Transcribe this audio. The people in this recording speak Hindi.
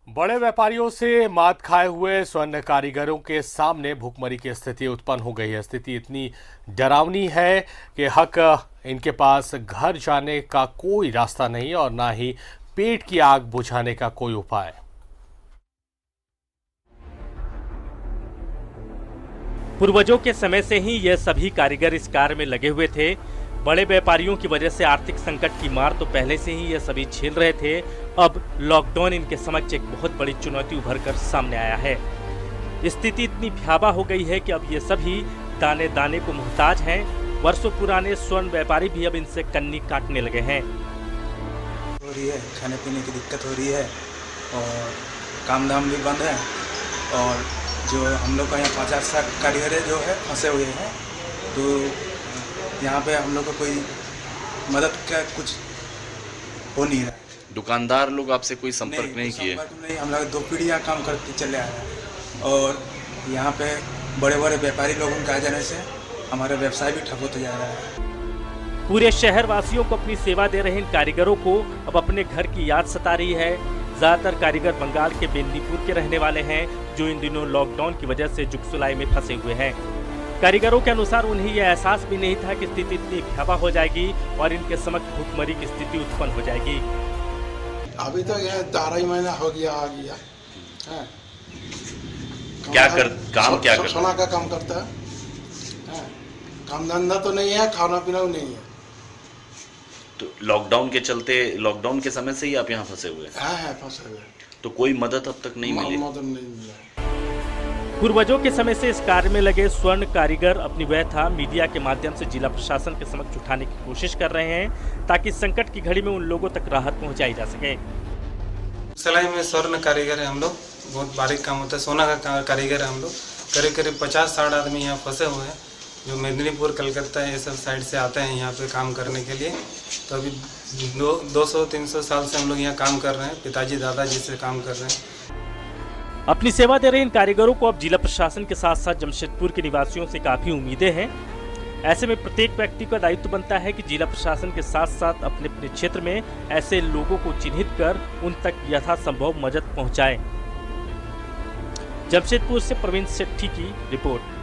बड़े व्यापारियों से मात खाए हुए स्वर्ण कारीगरों के सामने भुखमरी की स्थिति उत्पन्न हो गई है। स्थिति इतनी डरावनी है कि इनके पास घर जाने का कोई रास्ता नहीं और ना ही पेट की आग बुझाने का कोई उपाय। पूर्वजों के समय से ही ये सभी कारीगर इस कार्य में लगे हुए थे। बड़े व्यापारियों की वजह से आर्थिक संकट की मार तो पहले से ही ये सभी झेल रहे थे। अब लॉकडाउन इनके समक्ष एक बहुत बड़ी चुनौती उभर कर सामने आया है। स्थिति इतनी भयावह हो गई है कि अब ये सभी दाने दाने को मोहताज हैं। वर्षों पुराने स्वर्ण व्यापारी भी अब इनसे कन्नी काटने लगे हैं। हो रही है, खाने पीने की दिक्कत हो रही है और काम धाम भी बंद है। और जो हम लोग का यहाँ 50-60 कारीगर जो है फंसे हुए हैं, तो यहाँ पे हम लोग को कोई मदद का कुछ हो नहीं रहा है। दुकानदार लोग आपसे कोई संपर्क नहीं किए? नहीं, हम लोग 2 पीढ़ियाँ काम करते चले आ रहे हैं और यहाँ पे बड़े बड़े व्यापारी लोगों के आ जाने से हमारा व्यवसाय भी ठप होते जा रहा है। पूरे शहर वासियों को अपनी सेवा दे रहे इन कारीगरों को अब अपने घर की याद सता रही है। ज्यादातर कारीगर बंगाल के बेंदीपुर के रहने वाले हैं, जो इन दिनों लॉकडाउन की वजह से जुगसुलाई में फंसे हुए हैं। कारीगरों के अनुसार उन्हें यह एहसास भी नहीं था कि स्थिति इतनी भयावह हो जाएगी और इनके समक्ष भुखमरी की स्थिति उत्पन्न हो जाएगी। अभी तो यह 12 महीना हो गया आ गया है। क्या सोना का काम करता है। काम धंधा तो नहीं है, खाना पीना भी नहीं है। तो लॉकडाउन के चलते, लॉकडाउन के समय से ही आप यहाँ फंसे हुए हैं? है फंसे हुए। तो कोई मदद अब तक नहीं मिली? मदद नहीं मिला। पूर्वजों के समय से इस कार्य में लगे स्वर्ण कारीगर अपनी व्यथा मीडिया के माध्यम से जिला प्रशासन के समक्ष उठाने की कोशिश कर रहे हैं, ताकि संकट की घड़ी में उन लोगों तक राहत पहुंचाई जा सके। सिलाई में स्वर्ण कारीगर है हम लोग, बहुत बारीक काम होता है। सोना का कारीगर है हम लोग। करीब 50-60 आदमी यहाँ फंसे हुए हैं, जो मेदिनीपुर, कलकत्ता ये सब साइड से आते हैं यहाँ पे काम करने के लिए। तो अभी 200-300 साल से हम लोग यहाँ काम कर रहे हैं, पिताजी दादाजी से काम कर रहे हैं। अपनी सेवा दे रहे इन कारीगरों को अब जिला प्रशासन के साथ साथ जमशेदपुर के निवासियों से काफी उम्मीदें हैं। ऐसे में प्रत्येक व्यक्ति का दायित्व बनता है कि जिला प्रशासन के साथ साथ अपने अपने क्षेत्र में ऐसे लोगों को चिन्हित कर उन तक यथासंभव मदद पहुंचाए। जमशेदपुर से प्रवीण सेठी की रिपोर्ट।